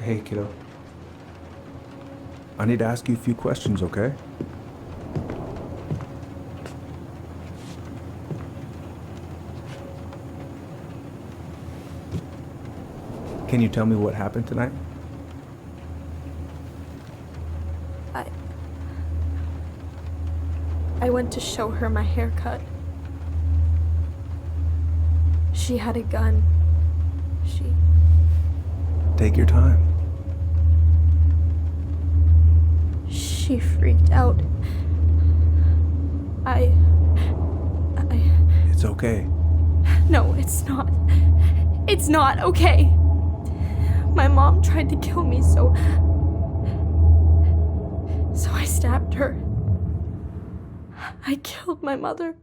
Hey, kiddo. I need to ask you a few questions, okay? Can you tell me what happened tonight? I... I went to show her my haircut. She had a gun. Take your time. She freaked out. It's okay. No, it's not. It's not okay. My mom tried to kill me, so I stabbed her. I killed my mother.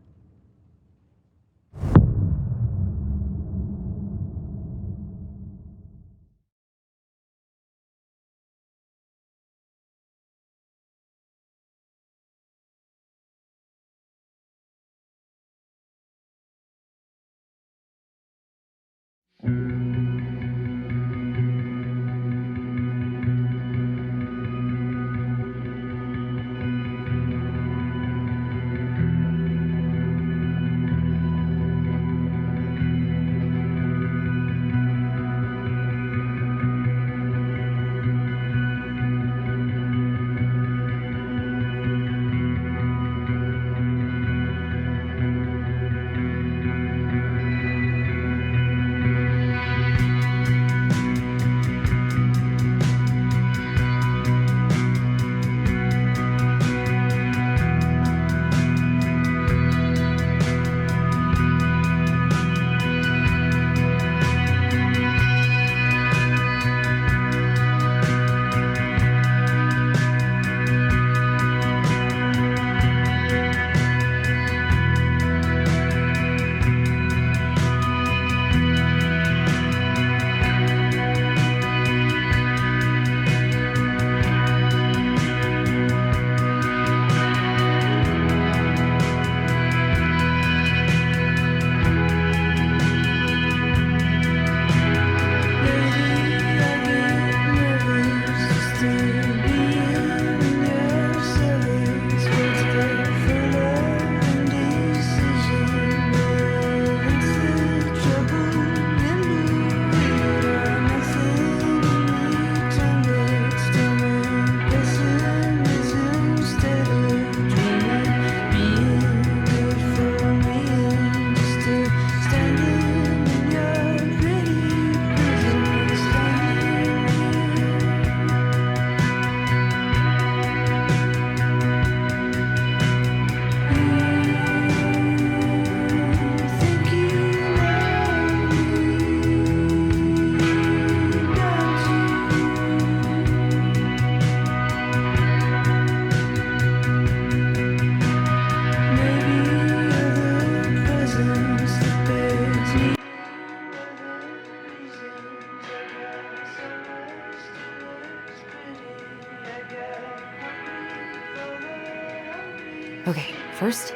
Okay, first,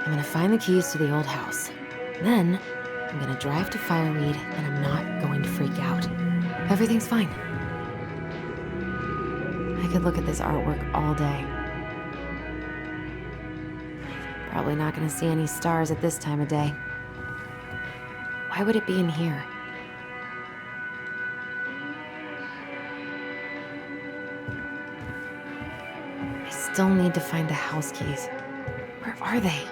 I'm gonna find the keys to the old house. Then, I'm gonna drive to Fireweed, and I'm not going to freak out. Everything's fine. I could look at this artwork all day. Probably not gonna see any stars at this time of day. Why would it be in here? I still need to find the house keys. Where are they?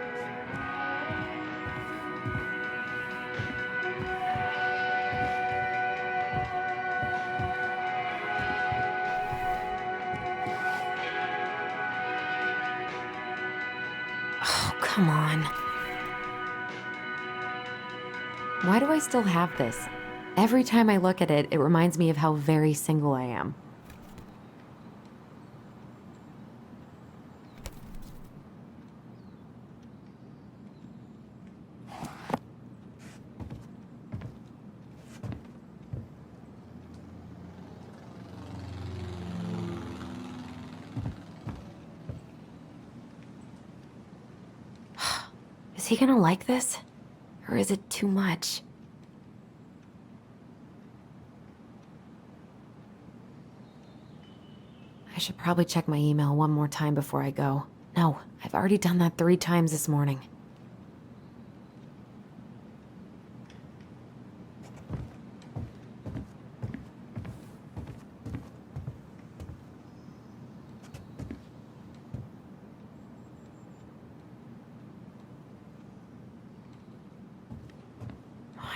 Oh, come on. Why do I still have this? Every time I look at it, it reminds me of how very single I am. Is he gonna like this? Or is it too much? should probably check my email one more time before I go. No, I've already done that 3 times this morning.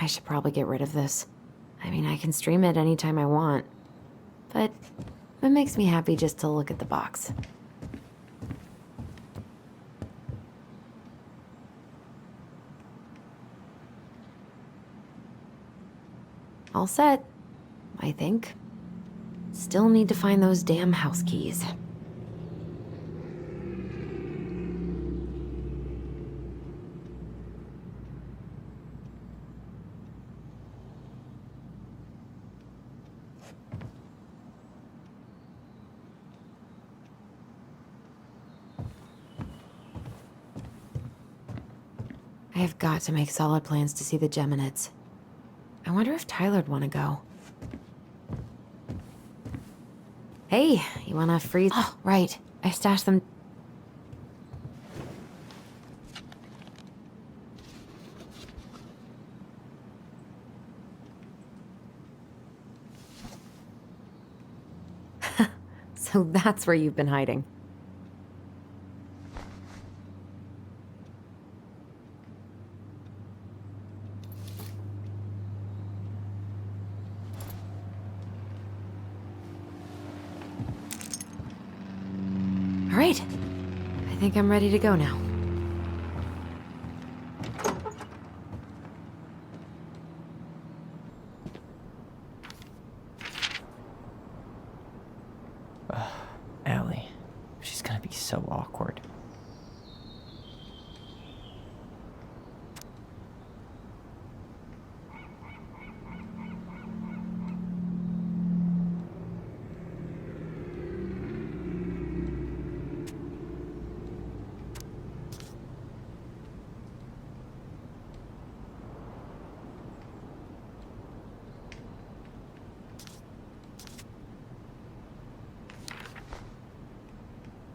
I should probably get rid of this. I mean, I can stream it anytime I want. But it makes me happy just to look at the box. All set, I think. Still need to find those damn house keys. I have got to make solid plans to see the Geminids. I wonder if Tyler'd want to go. Hey, you want to freeze? Oh, right. I stashed them. So that's where you've been hiding. All right. I think I'm ready to go now. Allie. She's gonna be so awkward.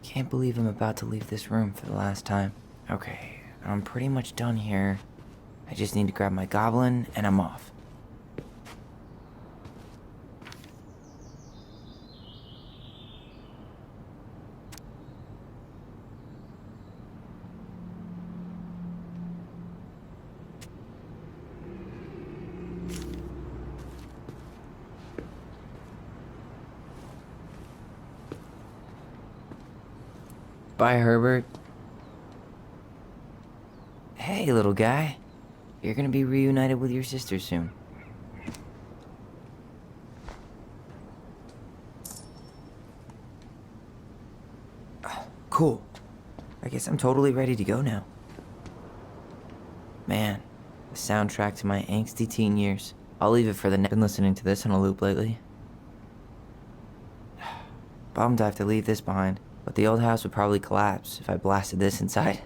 Can't believe I'm about to leave this room for the last time. Okay, I'm pretty much done here. I just need to grab my goblin and I'm off. Bye, Herbert. Hey, little guy. You're gonna be reunited with your sister soon. Cool. I guess I'm totally ready to go now. Man, the soundtrack to my angsty teen years. I'll leave it for the next. Been listening to this on a loop lately. Bummed I have to leave this behind. But the old house would probably collapse if I blasted this inside.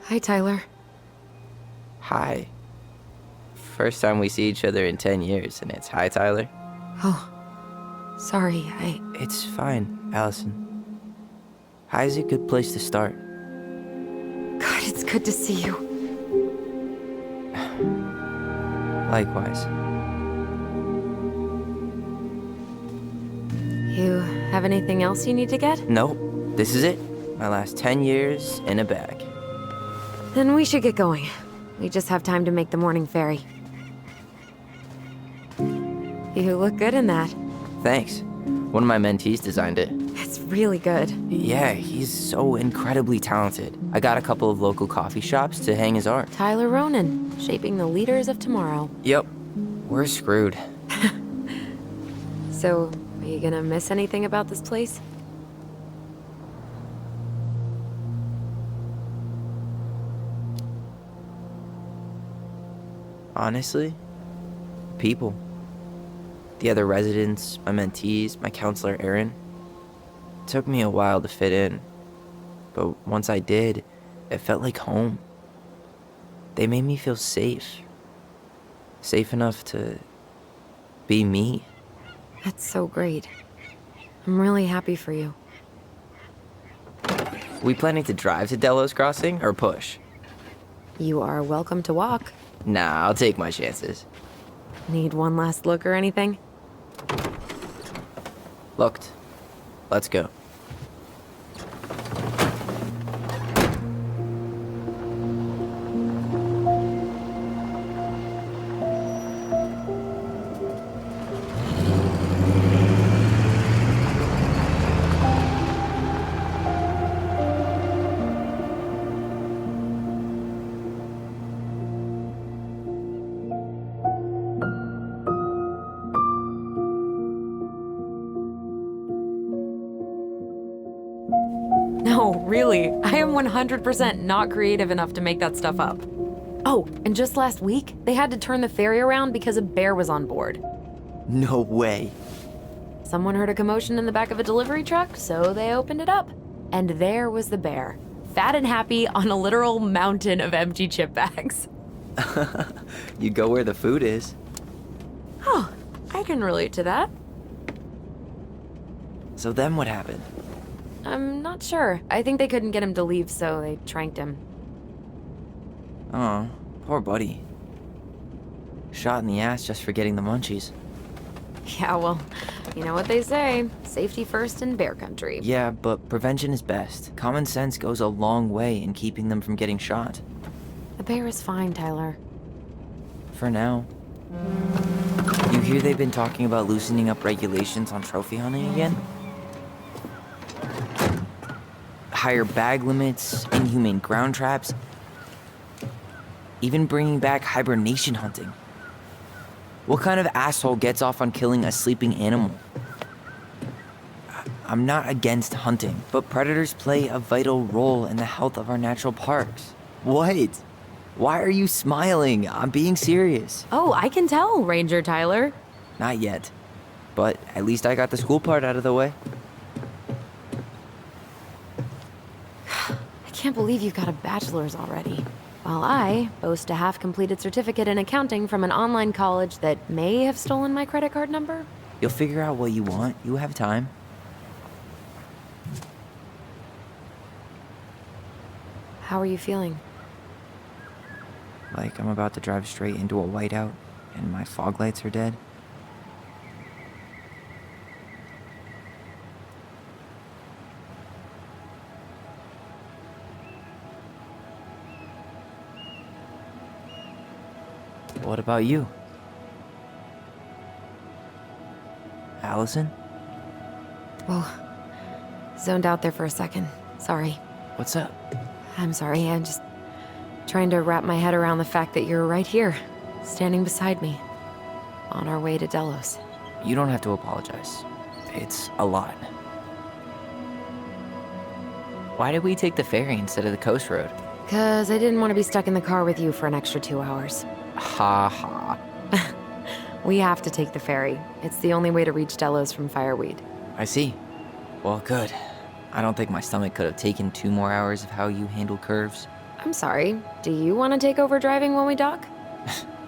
Hi, Tyler. Hi. First time we see each other in 10 years, and it's hi, Tyler. Oh, sorry, It's fine, Allison. Hi's a good place to start. God, it's good to see you. Likewise. You have anything else you need to get? Nope, this is it. My last 10 years in a bag. Then we should get going. We just have time to make the morning ferry. You look good in that. Thanks. One of my mentees designed it. It's really good. Yeah, he's so incredibly talented. I got a couple of local coffee shops to hang his art. Tyler Ronan, shaping the leaders of tomorrow. Yep, we're screwed. So, are you gonna miss anything about this place? Honestly, people. The other residents, my mentees, my counselor Aaron. It took me a while to fit in, but once I did, it felt like home. They made me feel safe. Safe enough to be me. That's so great. I'm really happy for you. We planning to drive to Delos Crossing or push? You are welcome to walk. Nah, I'll take my chances. Need one last look or anything? Looked. Let's go. No, really. I am 100% not creative enough to make that stuff up. Oh, and just last week, they had to turn the ferry around because a bear was on board. No way. Someone heard a commotion in the back of a delivery truck, so they opened it up. And there was the bear, fat and happy on a literal mountain of empty chip bags. You go where the food is. Oh, I can relate to that. So then what happened? I'm not sure. I think they couldn't get him to leave, so they tranked him. Oh, poor buddy. Shot in the ass just for getting the munchies. Yeah, well, you know what they say. Safety first in bear country. Yeah, but prevention is best. Common sense goes a long way in keeping them from getting shot. The bear is fine, Tyler. For now. You hear they've been talking about loosening up regulations on trophy hunting again? Higher bag limits, inhumane ground traps, even bringing back hibernation hunting. What kind of asshole gets off on killing a sleeping animal? I'm not against hunting, but predators play a vital role in the health of our natural parks. What? Why are you smiling? I'm being serious. Oh, I can tell, Ranger Tyler. Not yet, but at least I got the school part out of the way. I can't believe you've got a bachelor's already. While I boast a half-completed certificate in accounting from an online college that may have stolen my credit card number. You'll figure out what you want. You have time. How are you feeling? Like I'm about to drive straight into a whiteout and my fog lights are dead. What about you? Allison? Whoa. Zoned out there for a second. Sorry. What's up? I'm sorry. I'm just trying to wrap my head around the fact that you're right here, standing beside me, on our way to Delos. You don't have to apologize. It's a lot. Why did we take the ferry instead of the coast road? 'Cause I didn't want to be stuck in the car with you for an extra 2 hours. Ha ha. We have to take the ferry. It's the only way to reach Delos from Fireweed. I see. Well, good. I don't think my stomach could have taken 2 more hours of how you handle curves. I'm sorry. Do you want to take over driving when we dock?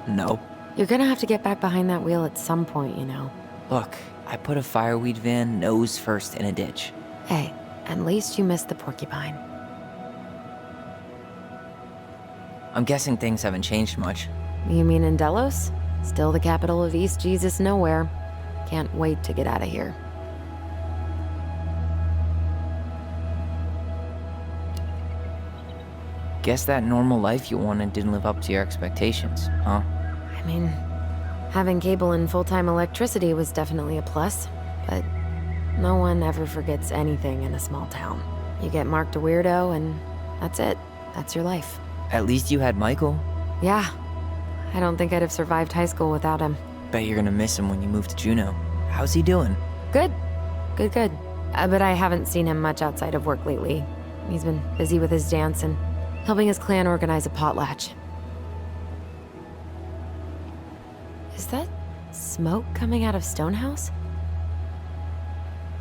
No. You're gonna have to get back behind that wheel at some point, you know. Look, I put a fireweed van nose first in a ditch. Hey, at least you missed the porcupine. I'm guessing things haven't changed much. You mean in Delos? Still the capital of East Jesus Nowhere. Can't wait to get out of here. Guess that normal life you wanted didn't live up to your expectations, huh? I mean, having cable and full-time electricity was definitely a plus, but no one ever forgets anything in a small town. You get marked a weirdo and that's it. That's your life. At least you had Michael. Yeah. I don't think I'd have survived high school without him. Bet you're gonna miss him when you move to Juneau. How's he doing? Good. Good. But I haven't seen him much outside of work lately. He's been busy with his dance and helping his clan organize a potlatch. Is that smoke coming out of Stonehouse?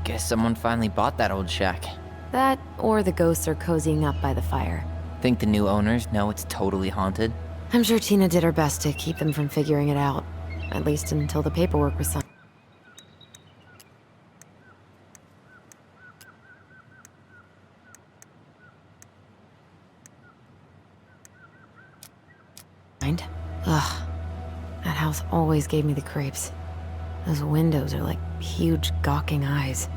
Guess someone finally bought that old shack. That, or the ghosts are cozying up by the fire. Think the new owners know it's totally haunted? I'm sure Tina did her best to keep them from figuring it out. At least until the paperwork was signed. Ugh. That house always gave me the creeps. Those windows are like huge gawking eyes.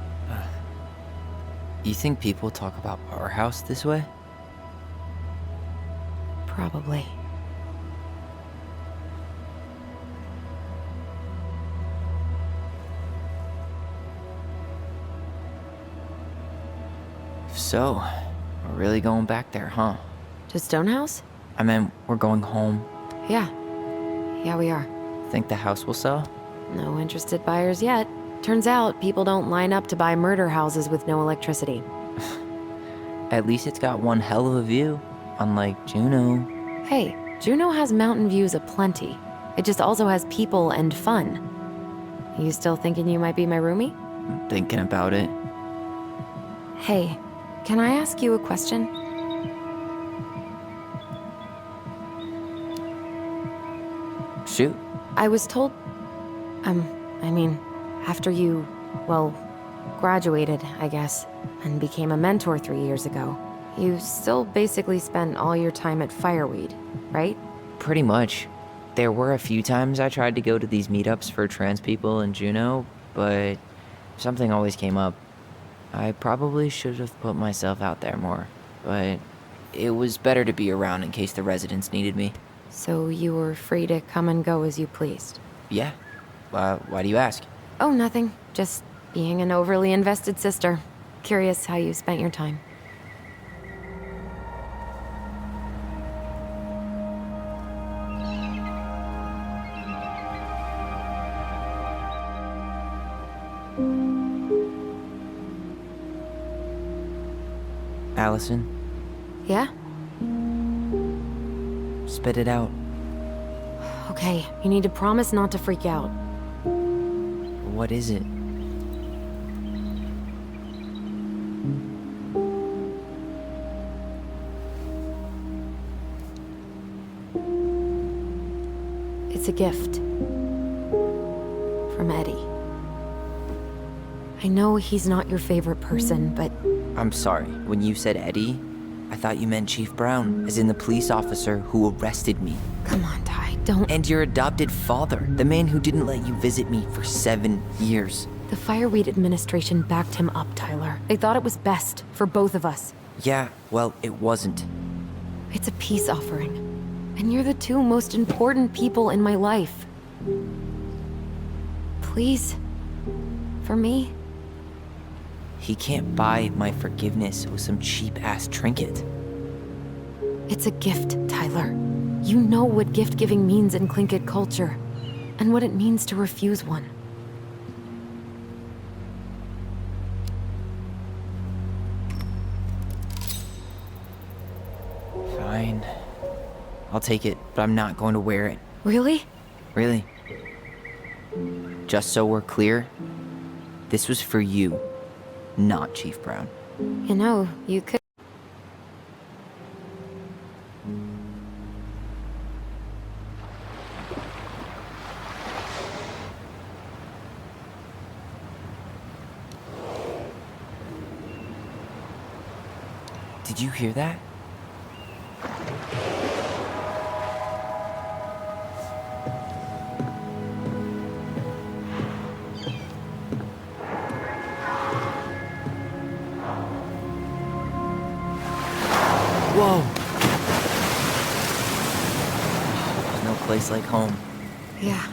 You think people talk about our house this way? Probably. So, we're really going back there, huh? To Stonehouse? I mean, we're going home. Yeah. Yeah, we are. Think the house will sell? No interested buyers yet. Turns out people don't line up to buy murder houses with no electricity. At least it's got one hell of a view, unlike Juneau. Hey, Juneau has mountain views aplenty. It just also has people and fun. You still thinking you might be my roomie? I'm thinking about it. Hey, can I ask you a question? Shoot. I was told... after you, well, graduated, I guess, and became a mentor 3 years ago, you still basically spent all your time at Fireweed, right? Pretty much. There were a few times I tried to go to these meetups for trans people in Juneau, but something always came up. I probably should have put myself out there more, but it was better to be around in case the residents needed me. So you were free to come and go as you pleased? Yeah. Why do you ask? Oh, nothing. Just being an overly invested sister. Curious how you spent your time. Allison, Yeah? spit it out. Okay, you need to promise not to freak out. What is it? It's a gift. From Eddie. I know he's not your favorite person, but I'm sorry. When you said Eddie, I thought you meant Chief Brown, as in the police officer who arrested me. come on, Ty, don't... And your adopted father, the man who didn't let you visit me for 7 years. The Fireweed administration backed him up, Tyler. They thought it was best for both of us. Yeah, well, it wasn't. It's a peace offering. And you're the two most important people in my life. Please. For me. He can't buy my forgiveness with some cheap-ass trinket. It's a gift, Tyler. You know what gift-giving means in Tlingit culture. And what it means to refuse one. Fine. I'll take it, but I'm not going to wear it. Really? Really. Just so we're clear, this was for you, not Chief Brown. You know, you could... Did you hear that? Whoa! place like home. Yeah.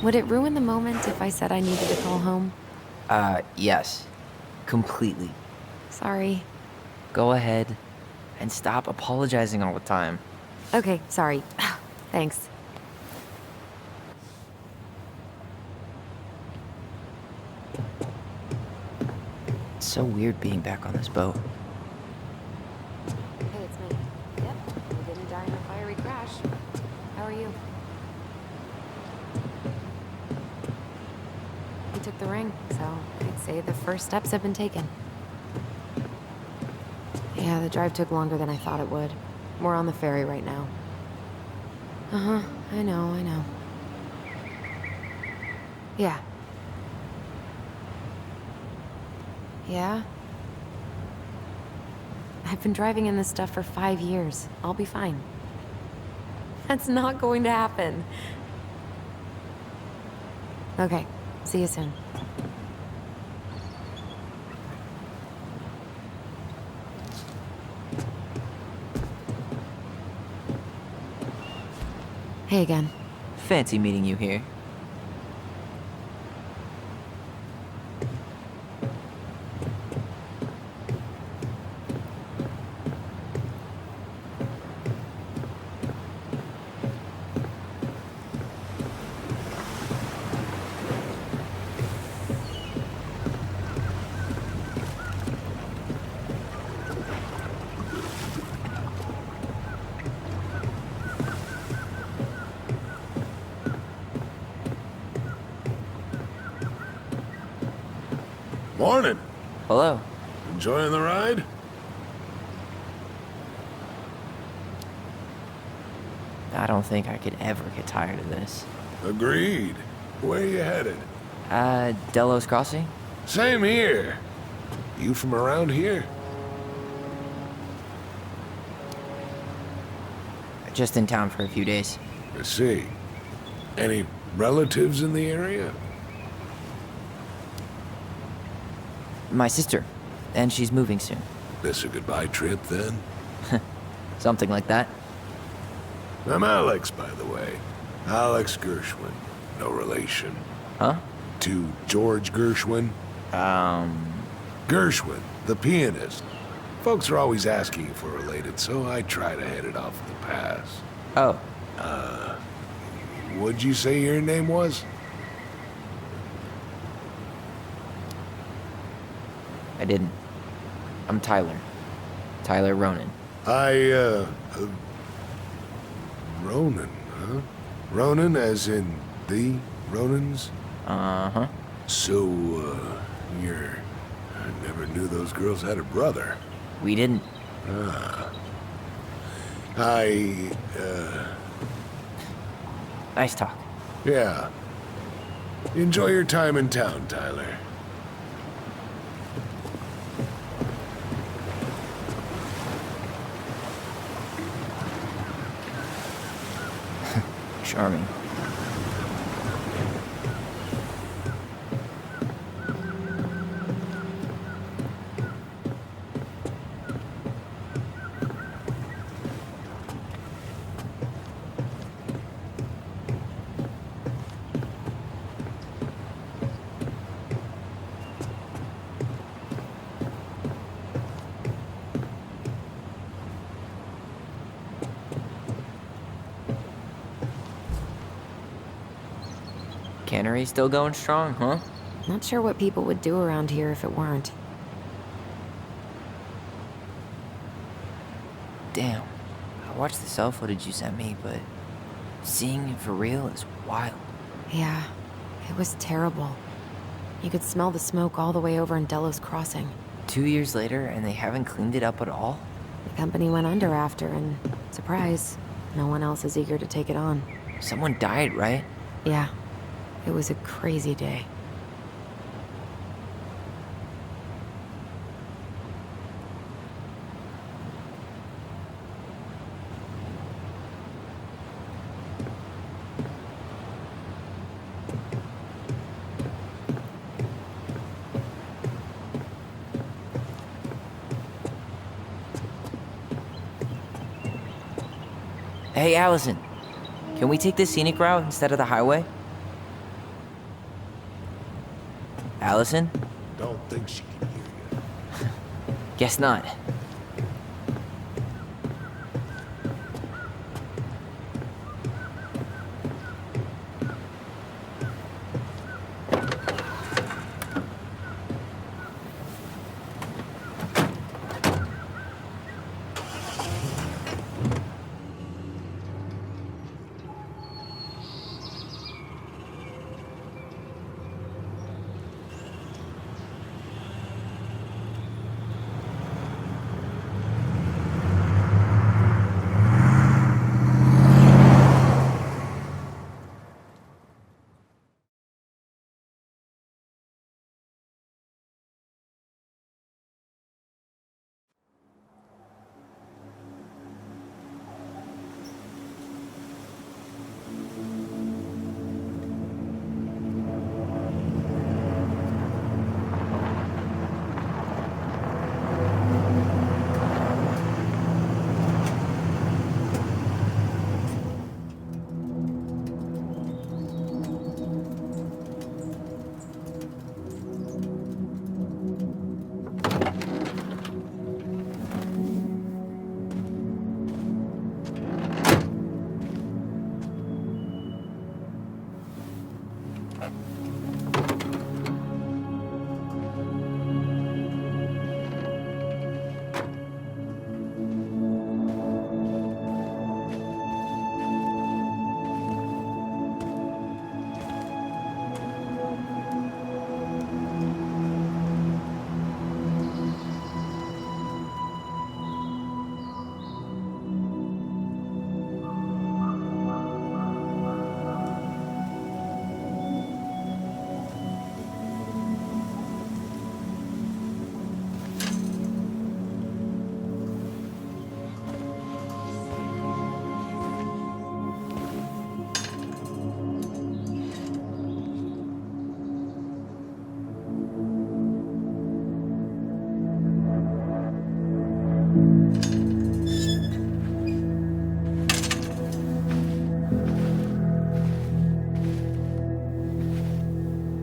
Would it ruin the moment if I said I needed to call home? Yes. Completely. Sorry. Go ahead and stop apologizing all the time. Okay, sorry. Thanks. It's so weird being back on this boat. Hey, it's me. Yep, you didn't die in a fiery crash. How are you? He took the ring, so I'd say the first steps have been taken. Yeah, the drive took longer than I thought it would. We're on the ferry right now. Uh-huh, I know. Yeah. Yeah? I've been driving in this stuff for 5 years. I'll be fine. That's not going to happen. Okay, see you soon. Hey again. Fancy meeting you here. Morning. Hello. Enjoying the ride? I don't think I could ever get tired of this. Agreed. Where you headed? Delos Crossing? Same here. You from around here? Just in town for a few days. I see. Any relatives in the area? My sister. And she's moving soon. This a goodbye trip, then? Something like that. I'm Alex, by the way. Alex Gershwin. No relation. Huh? To George Gershwin. Gershwin, the pianist. Folks are always asking if we're related, so I try to head it off at the pass. Oh. What'd you say your name was? I didn't. I'm Tyler. Tyler Ronan. Ronan, huh? Ronan as in the Ronans? Uh-huh. So, I never knew those girls had a brother. We didn't. Nice talk. Yeah. Enjoy your time in town, Tyler. Charming. Cannery still going strong, huh? Not sure what people would do around here if it weren't. Damn. I watched the cell footage you sent me, but seeing it for real is wild. Yeah, it was terrible. You could smell the smoke all the way over in Delos Crossing. 2 years later, and they haven't cleaned it up at all? The company went under after, and surprise, no one else is eager to take it on. Someone died, right? Yeah, it was a crazy day. Hey, Allison. Can we take the scenic route instead of the highway? Allison? Don't think she can hear you. Guess not.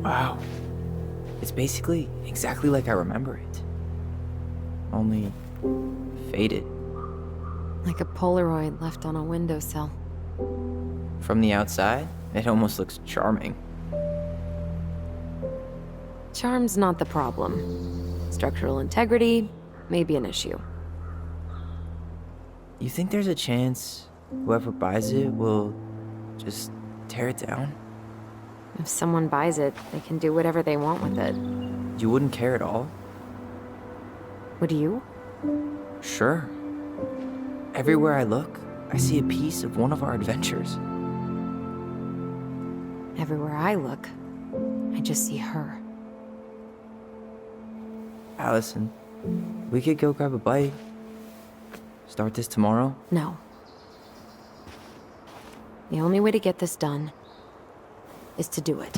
Wow. It's basically exactly like I remember it. Only faded. Like a Polaroid left on a windowsill. From the outside, it almost looks charming. Charm's not the problem. Structural integrity may be an issue. You think there's a chance whoever buys it will just tear it down? If someone buys it, they can do whatever they want with it. You wouldn't care at all? Would you? Sure. Everywhere I look, I see a piece of one of our adventures. Everywhere I look, I just see her. Allison, we could go grab a bite. Start this tomorrow? No. The only way to get this done is to do it.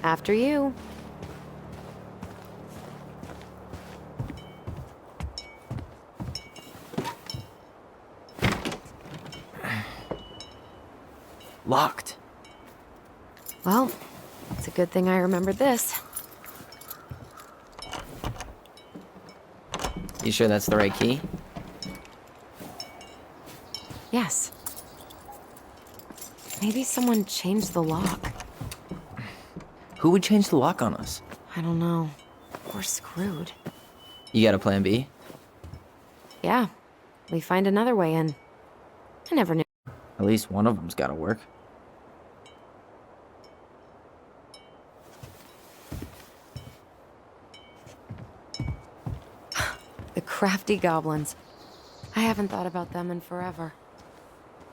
After you. Locked. Well, it's a good thing I remembered this. You sure that's the right key? Yes. Maybe someone changed the lock. Who would change the lock on us? I don't know. We're screwed. You got a plan B? Yeah. We find another way in. I never knew. At least one of them's gotta work. The crafty goblins. I haven't thought about them in forever.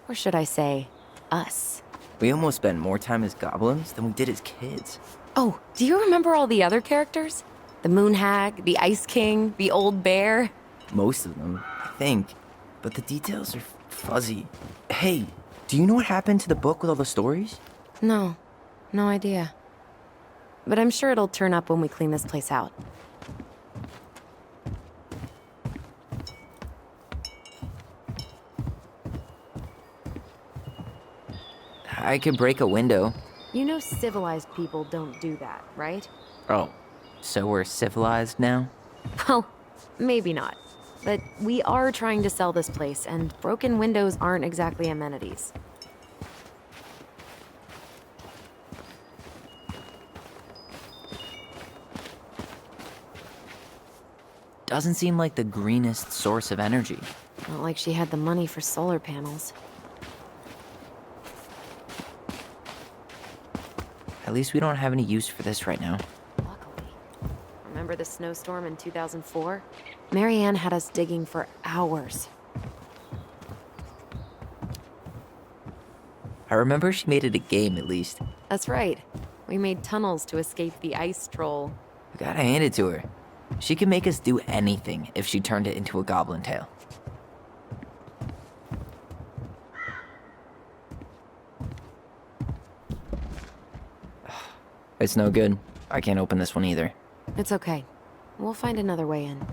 Or should I say, us. We almost spent more time as goblins than we did as kids. Oh, do you remember all the other characters? The Moon Hag, the Ice King, the Old Bear? Most of them, I think. But the details are fuzzy. Hey, do you know what happened to the book with all the stories? No, no idea. But I'm sure it'll turn up when we clean this place out. I could break a window. You know civilized people don't do that, right? Oh, so we're civilized now? Well, maybe not. But we are trying to sell this place, and broken windows aren't exactly amenities. Doesn't seem like the greenest source of energy. Not like she had the money for solar panels. At least we don't have any use for this right now. Luckily. Remember the snowstorm in 2004? Marianne had us digging for hours. I remember she made it a game, at least. That's right. We made tunnels to escape the ice troll. I gotta hand it to her. She could make us do anything if she turned it into a goblin tail. It's no good. I can't open this one either. It's okay. We'll find another way in.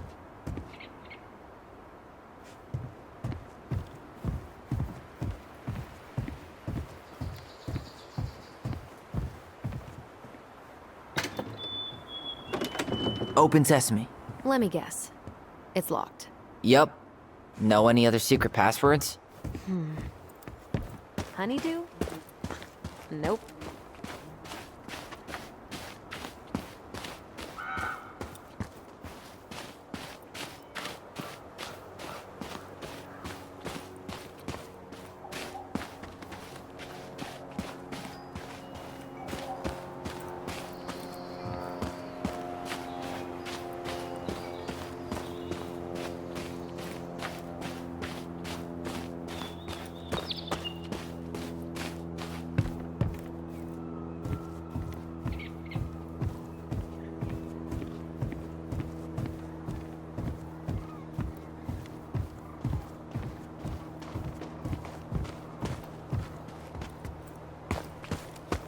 Open sesame. Let me guess. It's locked. Yup. Know any other secret passwords? Honeydew? Nope.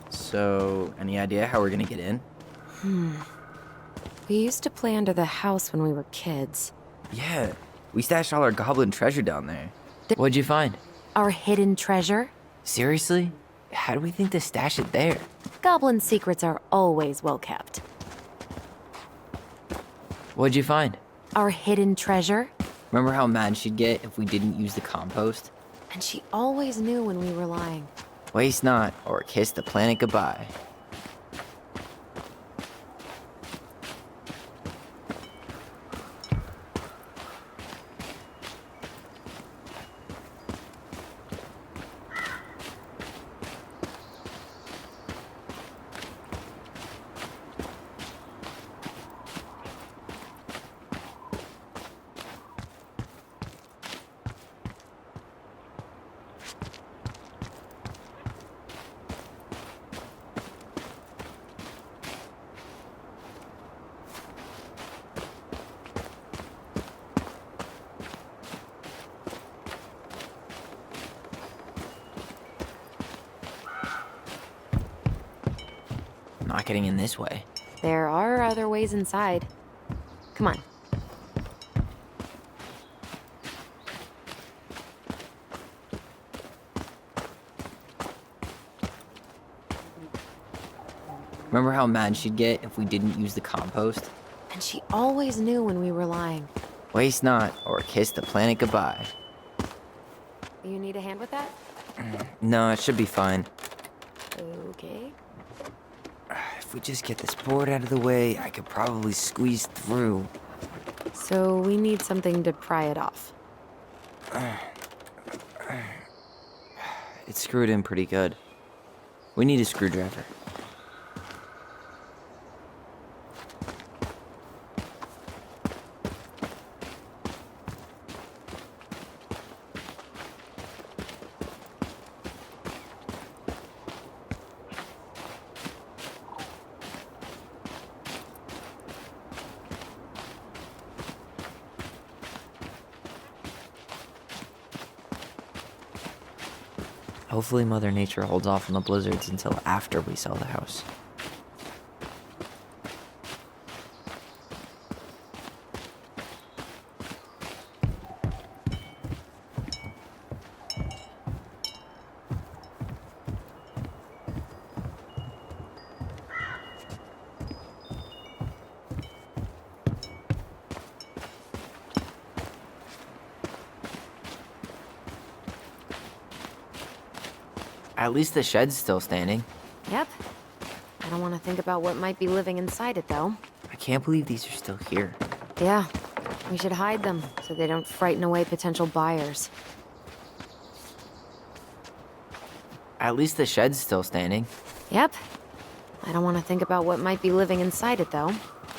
So, any idea how we're gonna get in? We used to play under the house when we were kids. Yeah, we stashed all our goblin treasure down there. What'd you find? Our hidden treasure? Seriously? How do we think to stash it there? Goblin secrets are always well kept. What'd you find? Our hidden treasure? Remember how mad she'd get if we didn't use the compost? And she always knew when we were lying. Waste not, or kiss the planet goodbye. Not getting in this way. There are other ways inside. Come on. Remember how mad she'd get if we didn't use the compost? And she always knew when we were lying. Waste not, or kiss the planet goodbye. You need a hand with that? No, it should be fine. Okay. If we just get this board out of the way, I could probably squeeze through. So we need something to pry it off. It's screwed in pretty good. We need a screwdriver. Hopefully Mother Nature holds off on the blizzards until after we sell the house. At least the shed's still standing. Yep. I don't want to think about what might be living inside it, though. I can't believe these are still here. Yeah. We should hide them so they don't frighten away potential buyers. At least the shed's still standing. Yep. I don't want to think about what might be living inside it, though.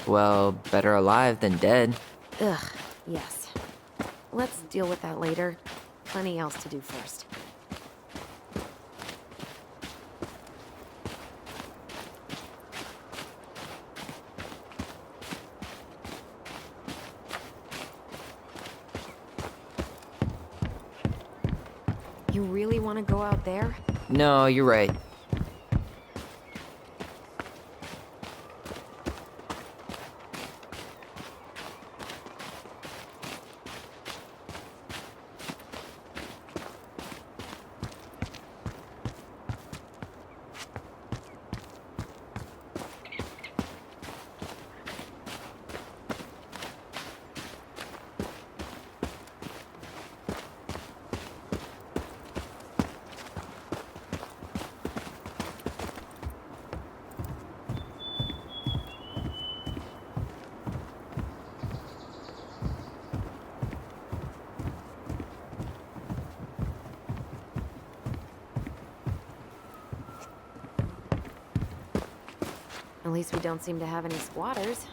Well, better alive than dead. Ugh, yes. Let's deal with that later. Plenty else to do first. You really want to go out there? No, you're right. At least we don't seem to have any squatters.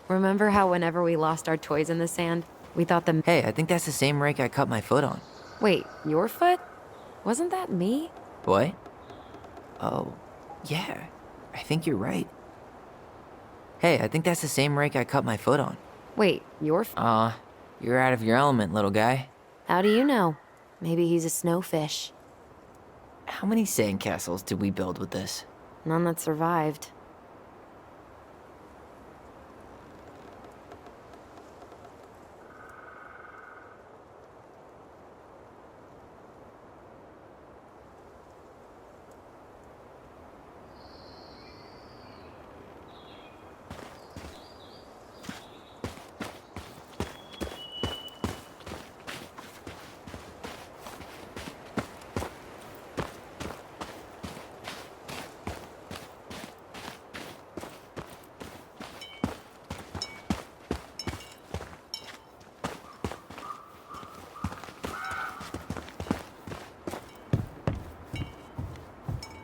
Remember how whenever we lost our toys in the sand, we thought them— Hey, I think that's the same rake I cut my foot on. Wait, your foot? Wasn't that me? What? Oh, yeah. I think you're right. Hey, I think that's the same rake I cut my foot on. Wait, You're out of your element, little guy. How do you know? Maybe he's a snowfish. How many sandcastles did we build with this? None that survived.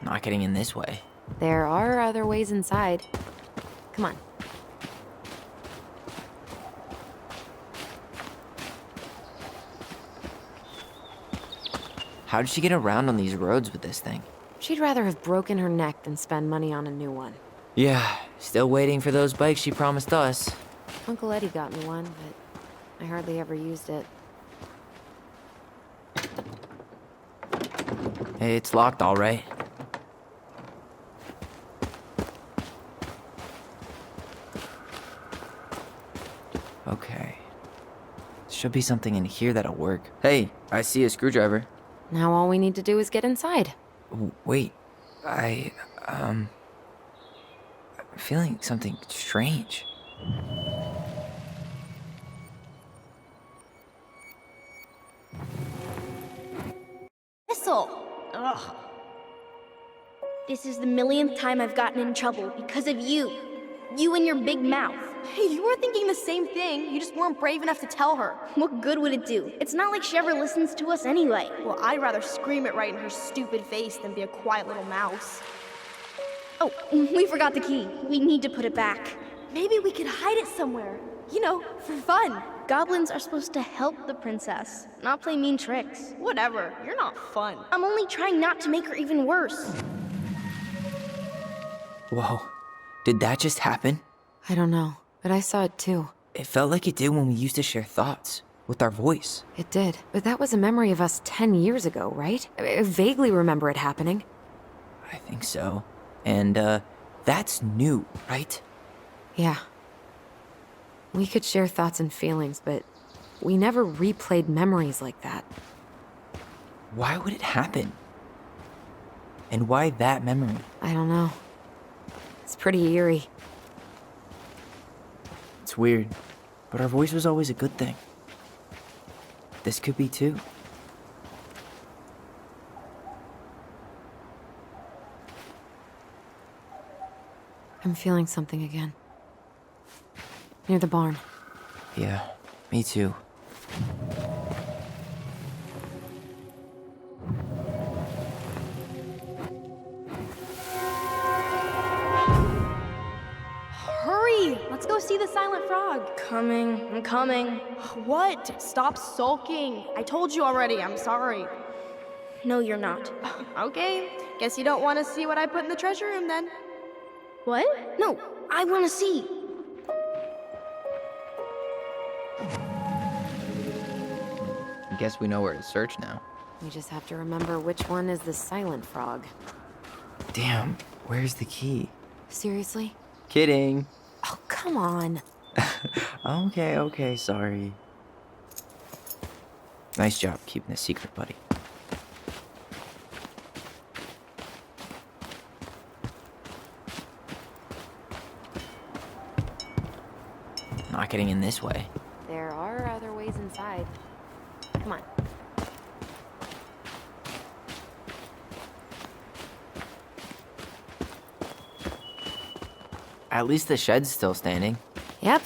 Not getting in this way. There are other ways inside. Come on. How did she get around on these roads with this thing? She'd rather have broken her neck than spend money on a new one. Yeah, still waiting for those bikes she promised us. Uncle Eddie got me one, but I hardly ever used it. Hey, it's locked all right. Okay. Should be something in here that'll work. Hey, I see a screwdriver. Now all we need to do is get inside. Wait, I'm feeling something strange. Thistle! Ugh. This is the millionth time I've gotten in trouble because of you. You and your big mouth. Hey, you were thinking the same thing. You just weren't brave enough to tell her. What good would it do? It's not like she ever listens to us anyway. Well, I'd rather scream it right in her stupid face than be a quiet little mouse. Oh, we forgot the key. We need to put it back. Maybe we could hide it somewhere. You know, for fun. Goblins are supposed to help the princess, not play mean tricks. Whatever, you're not fun. I'm only trying not to make her even worse. Whoa, did that just happen? I don't know, but I saw it too. It felt like it did when we used to share thoughts with our voice. It did, but that was a memory of us 10 years ago, right? I vaguely remember it happening. I think so. And, that's new, right? Yeah. We could share thoughts and feelings, but we never replayed memories like that. Why would it happen? And why that memory? I don't know. It's pretty eerie. It's weird, but our voice was always a good thing. This could be too. I'm feeling something again. Near the barn. Yeah, me too. Hurry! Let's go see the silent frog. I'm coming. What? Stop sulking. I told you already, I'm sorry. No, you're not. Okay, guess you don't want to see what I put in the treasure room then. What? No, I want to see. I guess we know where to search now. We just have to remember which one is the silent frog. Damn, where's the key? Seriously? Kidding. Oh, come on. Okay, sorry. Nice job keeping a secret, buddy. Not getting in this way. There are other ways inside. Come on. At least the shed's still standing. Yep.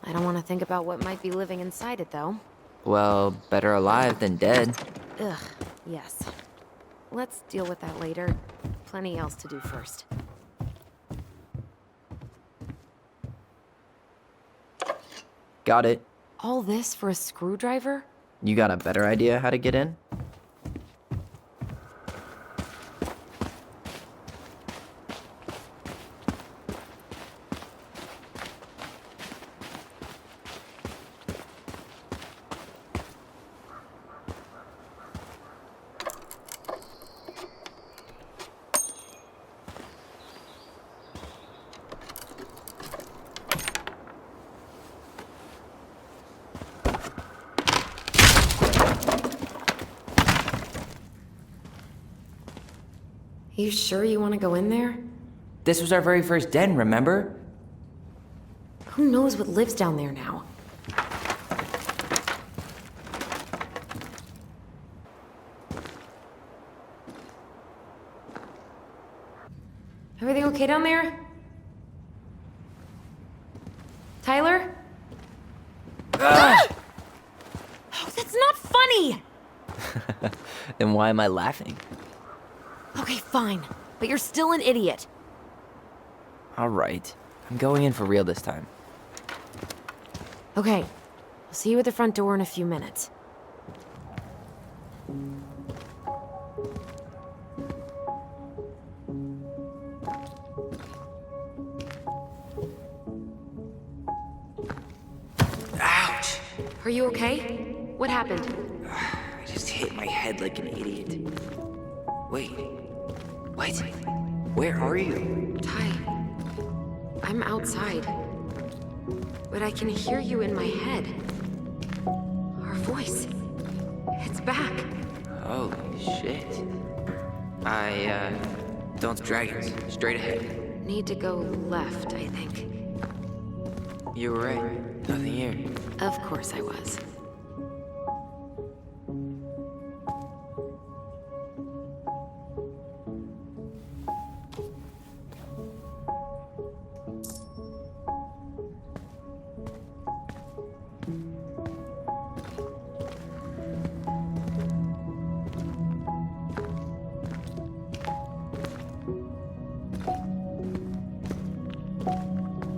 I don't want to think about what might be living inside it, though. Well, better alive than dead. Ugh, yes. Let's deal with that later. Plenty else to do first. Got it. All this for a screwdriver? You got a better idea how to get in? You sure you want to go in there? This was our very first den, remember? Who knows what lives down there now? Everything okay down there? Tyler? Oh, that's not funny! Then why am I laughing? Okay, fine. But you're still an idiot. Alright. I'm going in for real this time. Okay. I'll see you at the front door in a few minutes. Ouch! Are you okay? What happened? I just hit my head like an idiot. Wait. What? Where are you? Ty, I'm outside. But I can hear you in my head. Our voice. It's back. Holy shit. Don't dragons. Straight ahead. Need to go left, I think. You were right. Nothing here. Of course I was.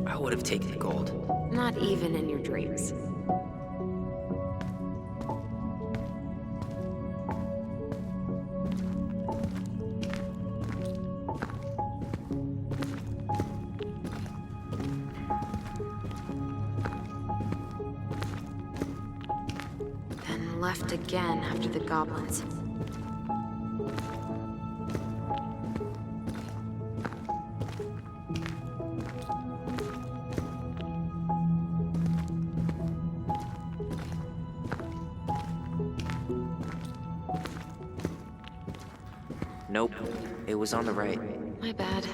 I would have taken the gold. Not even in your dreams. Then left again after the goblins. Nope, it was on the right. My bad.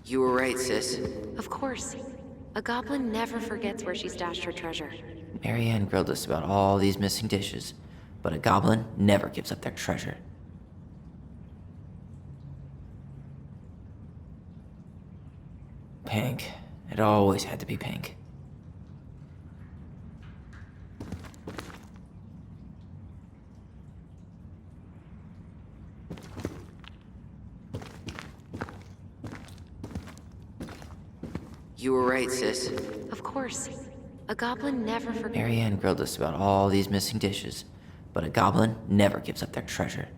You were right, sis. Of course. A goblin never forgets where she stashed her treasure. Marianne grilled us about all these missing dishes, but a goblin never gives up their treasure. Pink. It always had to be pink. You were right, sis. Of course. A goblin never forgets. Marianne grilled us about all these missing dishes, but a goblin never gives up their treasure.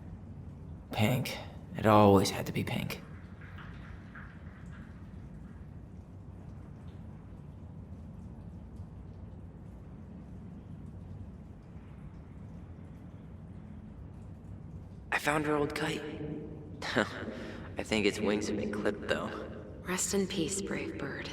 Pink. It always had to be pink. I found her old kite. I think its wings have been clipped, though. Rest in peace, brave bird.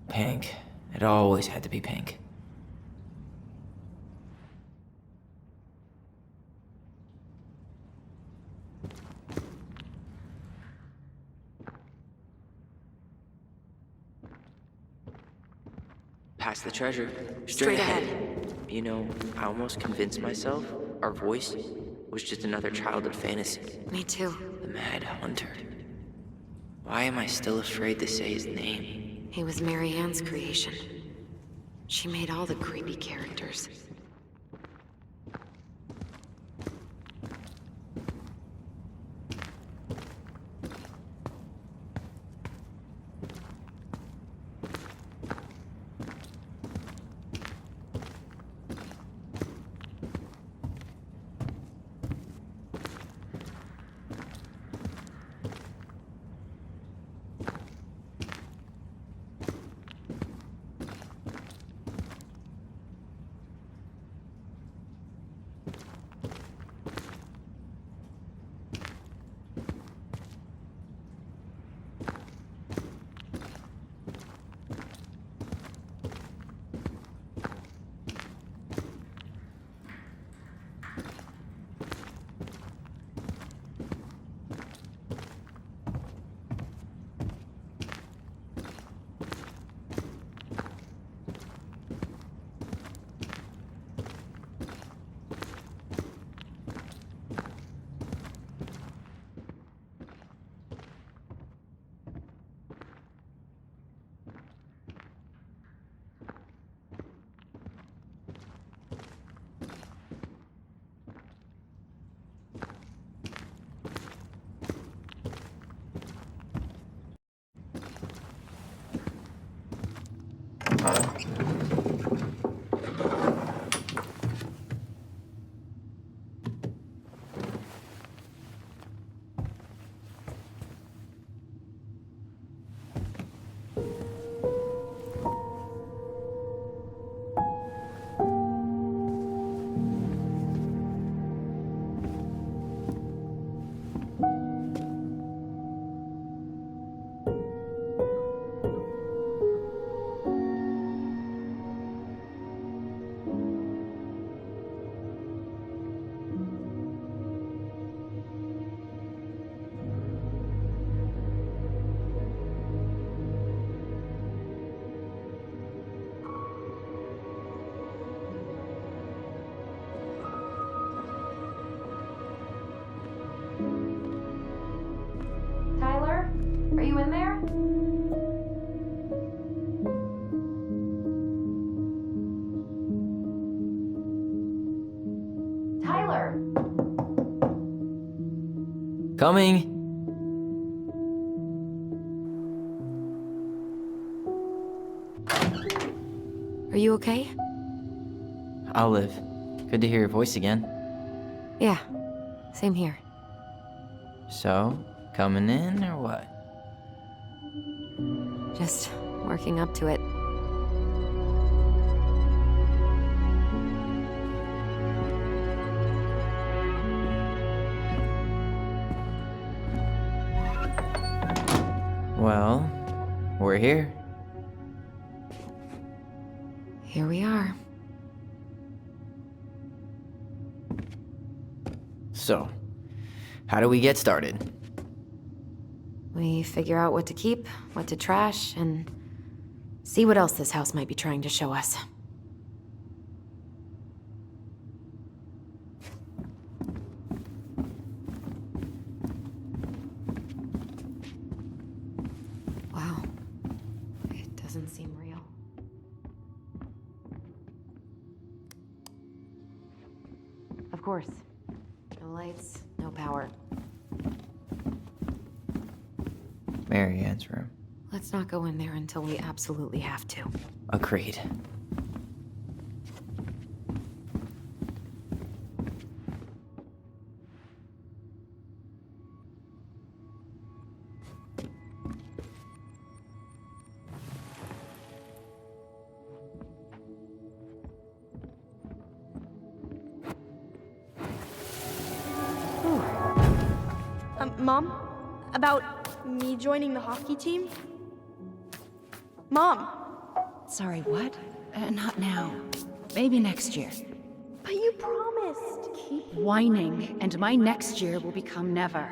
Pink. It always had to be pink. Past the treasure. Straight ahead. You know, I almost convinced myself our voice was just another childhood fantasy. Me too. The Mad Hunter. Why am I still afraid to say his name? He was Marianne's creation. She made all the creepy characters. Coming! Are you okay? Olive, good to hear your voice again. Yeah, same here. So, coming in or what? Just working up to it. Well, we're here. Here we are. So, how do we get started? We figure out what to keep, what to trash, and see what else this house might be trying to show us. Wow. It doesn't seem real. Of course. No lights, no power. Mary Ann's room. Let's not go in there until we absolutely have to. Agreed. Mom? About me joining the hockey team? Mom! Sorry, what? Not now. Maybe next year. But you promised. Keep whining, and my next year will become never.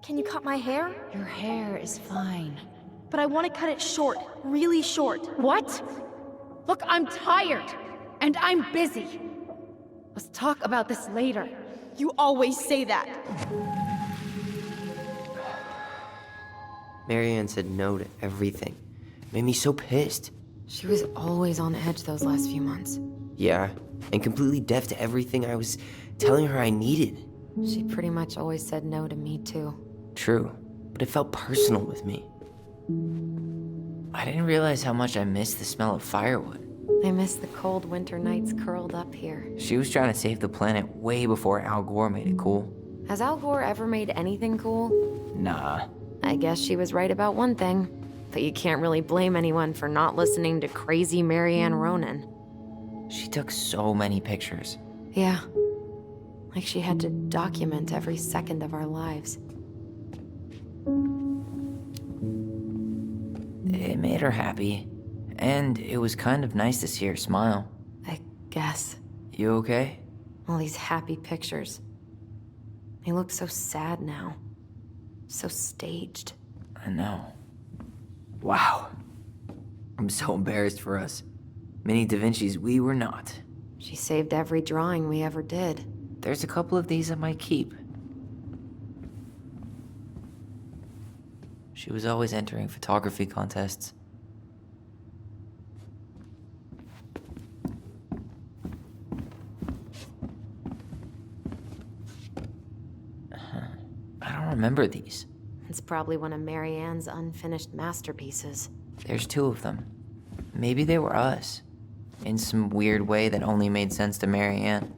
Can you cut my hair? Your hair is fine. But I want to cut it short. Really short. What? Look, I'm tired, and I'm busy. Let's talk about this later. You always say that. Mary Ann said no to everything. Made me so pissed. She was always on edge those last few months. Yeah, and completely deaf to everything I was telling her I needed. She pretty much always said no to me, too. True, but it felt personal with me. I didn't realize how much I missed the smell of firewood. I miss the cold winter nights curled up here. She was trying to save the planet way before Al Gore made it cool. Has Al Gore ever made anything cool? Nah. I guess she was right about one thing. But you can't really blame anyone for not listening to crazy Mary Ann Ronan. She took so many pictures. Yeah. Like she had to document every second of our lives. It made her happy. And it was kind of nice to see her smile. I guess. You okay? All these happy pictures. They look so sad now. So staged. I know. Wow. I'm so embarrassed for us. Many Da Vinci's we were not. She saved every drawing we ever did. There's a couple of these I might keep. She was always entering photography contests. I don't remember these. It's probably one of Mary Ann's unfinished masterpieces. There's two of them. Maybe they were us. In some weird way that only made sense to Mary Ann.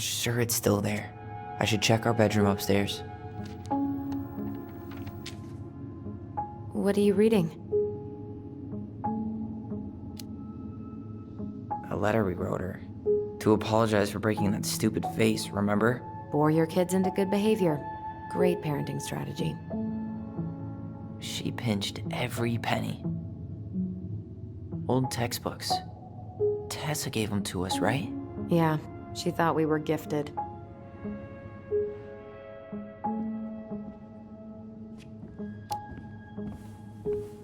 sure it's still there. I should check our bedroom upstairs. What are you reading? A letter we wrote her. To apologize for breaking that stupid vase, remember? Bore your kids into good behavior. Great parenting strategy. She pinched every penny. Old textbooks. Tessa gave them to us, right? Yeah, she thought we were gifted.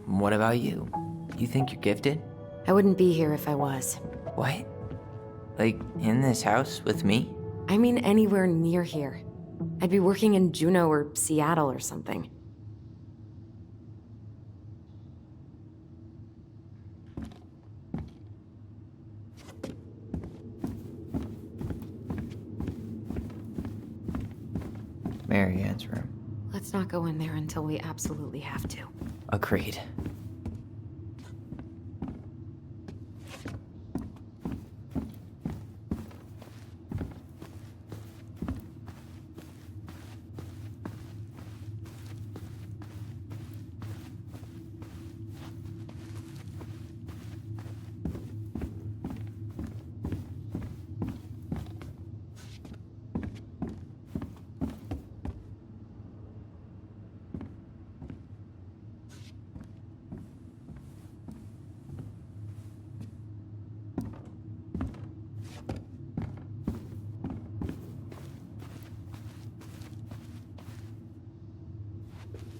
What about you? You think you're gifted? I wouldn't be here if I was. What? Like, in this house with me? I mean anywhere near here. I'd be working in Juneau or Seattle or something. Mary Ann's room. Let's not go in there until we absolutely have to. Agreed.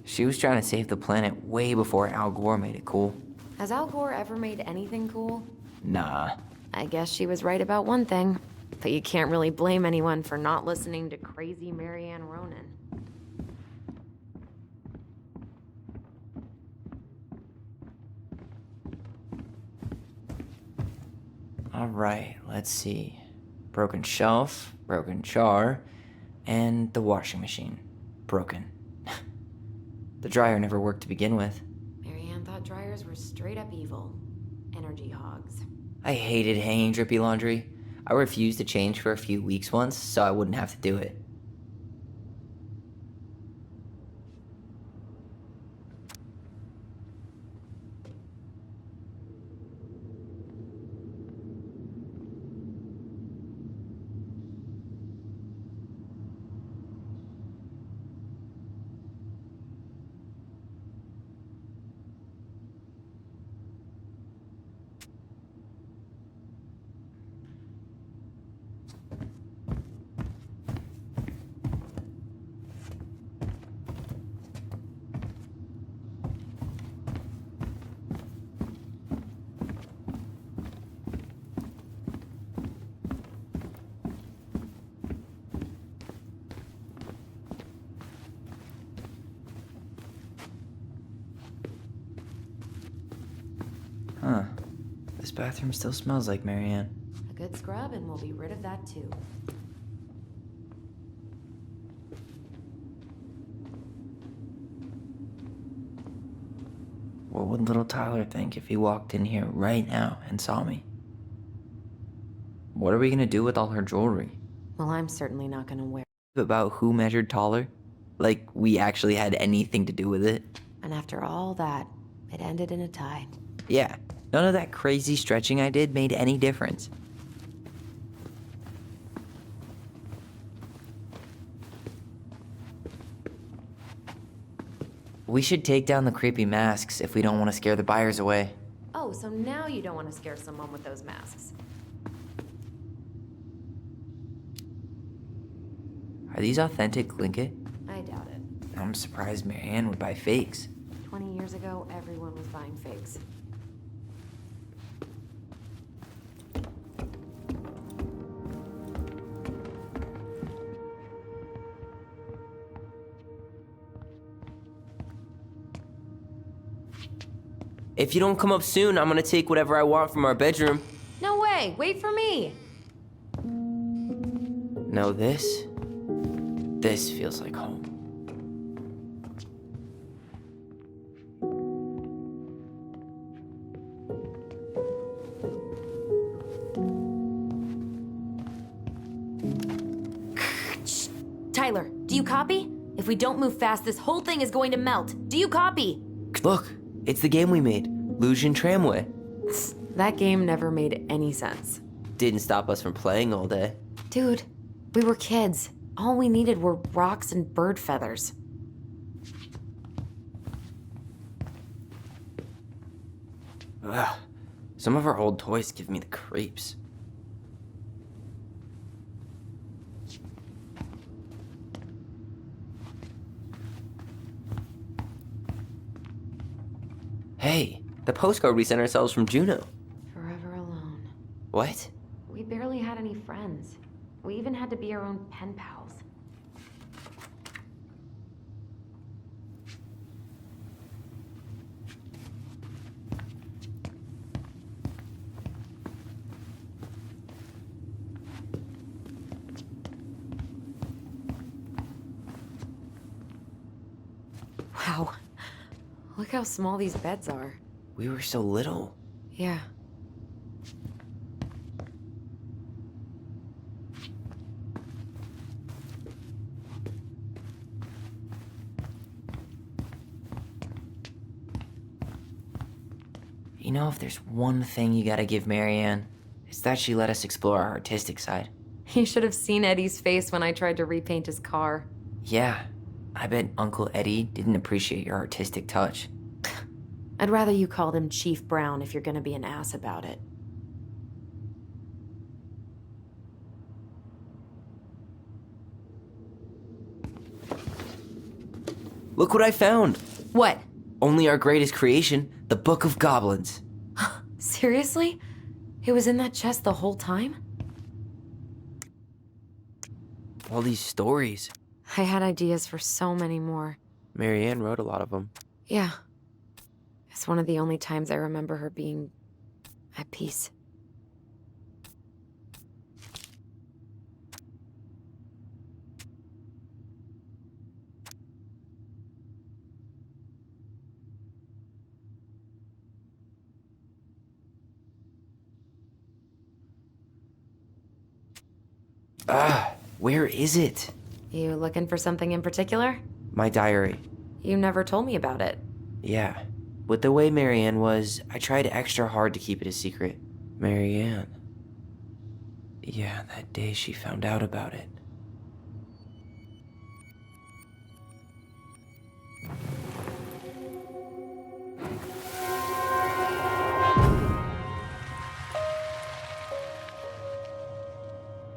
She was trying to save the planet way before Al Gore made it cool. Has Al Gore ever made anything cool? Nah. I guess she was right about one thing. But you can't really blame anyone for not listening to crazy Marianne Ronan. Alright, let's see. Broken shelf, broken jar, and the washing machine. Broken. The dryer never worked to begin with. Marianne thought dryers were straight up evil. Energy hogs. I hated hanging drippy laundry. I refused to change for a few weeks once, so I wouldn't have to do it. Huh. This bathroom still smells like Marianne. A good scrub and we'll be rid of that too. What would little Tyler think if he walked in here right now and saw me? What are we gonna do with all her jewelry? Well, I'm certainly not gonna wear it. About who measured taller? Like we actually had anything to do with it? And after all that, it ended in a tie. Yeah, none of that crazy stretching I did made any difference. We should take down the creepy masks if we don't want to scare the buyers away. Oh, so now you don't want to scare someone with those masks. Are these authentic Glinkit? I doubt it. I'm surprised Marianne would buy fakes. 20 years ago, everyone was buying fakes. If you don't come up soon, I'm gonna take whatever I want from our bedroom. No way! Wait for me! No, this feels like home. Do you copy? If we don't move fast, this whole thing is going to melt. Do you copy? Look, it's the game we made, Lucian Tramway. That game never made any sense. Didn't stop us from playing all day. Dude, we were kids. All we needed were rocks and bird feathers. Ugh. Some of our old toys give me the creeps. Hey, the postcard we sent ourselves from Juneau. Forever alone. What? We barely had any friends. We even had to be our own pen pals. Wow. Look how small these beds are. We were so little. Yeah. You know, if there's one thing you gotta give Marianne, it's that she let us explore our artistic side. You should have seen Eddie's face when I tried to repaint his car. Yeah, I bet Uncle Eddie didn't appreciate your artistic touch. I'd rather you called him Chief Brown if you're gonna be an ass about it. Look what I found! What? Only our greatest creation, the Book of Goblins. Seriously? It was in that chest the whole time? All these stories. I had ideas for so many more. Marianne wrote a lot of them. Yeah. It's one of the only times I remember her being at peace. Where is it? You looking for something in particular? My diary. You never told me about it. Yeah. With the way Marianne was, I tried extra hard to keep it a secret. Marianne. Yeah, that day she found out about it.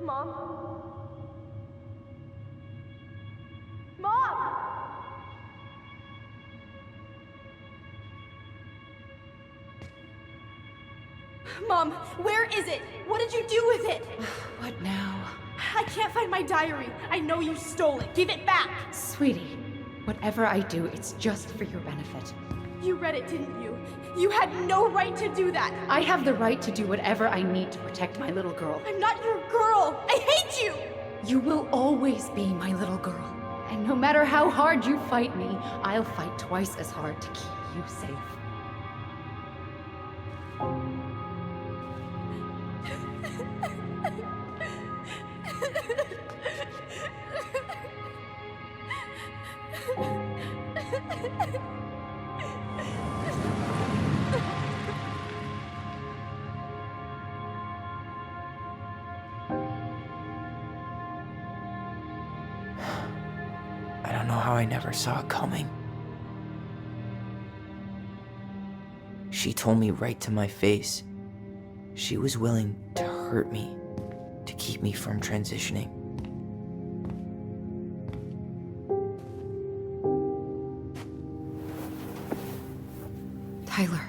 Mom? Mom! Mom, where is it? What did you do with it? What now? I can't find my diary. I know you stole it. Give it back. Sweetie, whatever I do, it's just for your benefit. You read it, didn't you? You had no right to do that. I have the right to do whatever I need to protect my little girl. I'm not your girl. I hate you. You will always be my little girl. And no matter how hard you fight me, I'll fight twice as hard to keep you safe. I don't know how I never saw it coming. She told me right to my face. She was willing to hurt me, to keep me from transitioning. Tyler,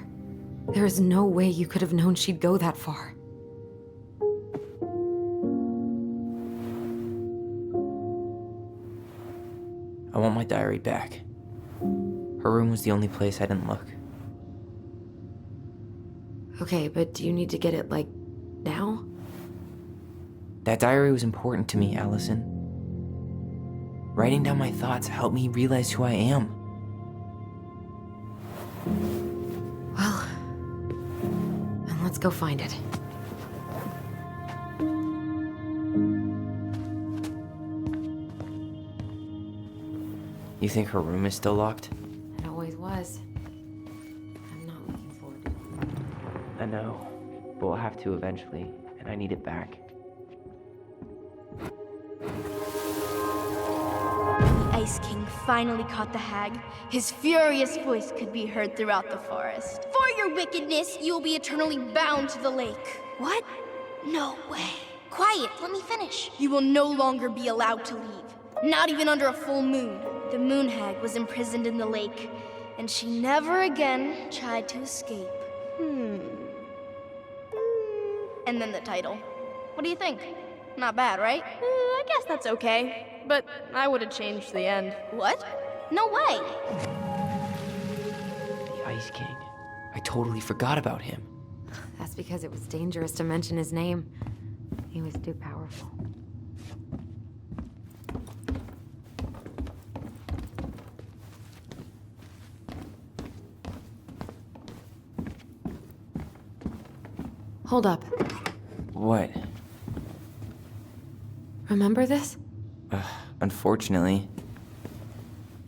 there is no way you could have known she'd go that far. I want my diary back. Her room was the only place I didn't look. Okay, but do you need to get it, like, now? That diary was important to me, Allison. Writing down my thoughts helped me realize who I am. Well, then let's go find it. You think her room is still locked? It always was. I'm not looking forward to it. I know, but we'll have to eventually, and I need it back. The Ice King finally caught the hag. His furious voice could be heard throughout the forest. For your wickedness, you will be eternally bound to the lake. What? No way. Quiet, let me finish. You will no longer be allowed to leave. Not even under a full moon. The moon hag was imprisoned in the lake, and she never again tried to escape. And then the title. What do you think? Not bad, right? I guess that's okay. But I would have changed the end. What? No way. The Ice King. I totally forgot about him. That's because it was dangerous to mention his name. He was too powerful. Hold up. What? Remember this? Unfortunately.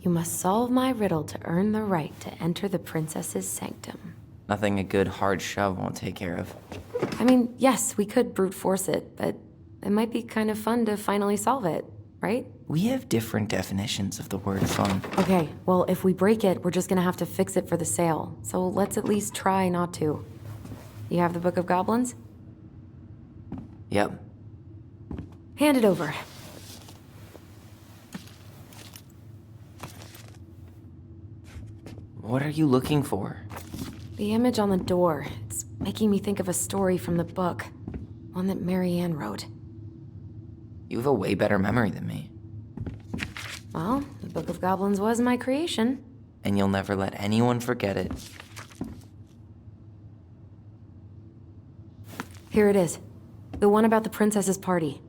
You must solve my riddle to earn the right to enter the princess's sanctum. Nothing a good hard shove won't take care of. I mean, yes, we could brute force it, but it might be kind of fun to finally solve it, right? We have different definitions of the word fun. Okay, well, if we break it, we're just gonna have to fix it for the sale. So let's at least try not to. You have the Book of Goblins? Yep. Hand it over. What are you looking for? The image on the door. It's making me think of a story from the book. One that Marianne wrote. You have a way better memory than me. Well, the Book of Goblins was my creation. And you'll never let anyone forget it. Here it is. The one about the princess's party.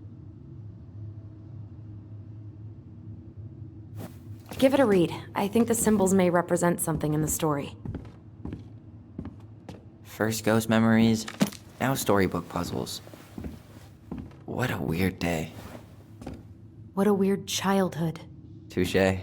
Give it a read. I think the symbols may represent something in the story. First ghost memories, now storybook puzzles. What a weird day. What a weird childhood. Touché.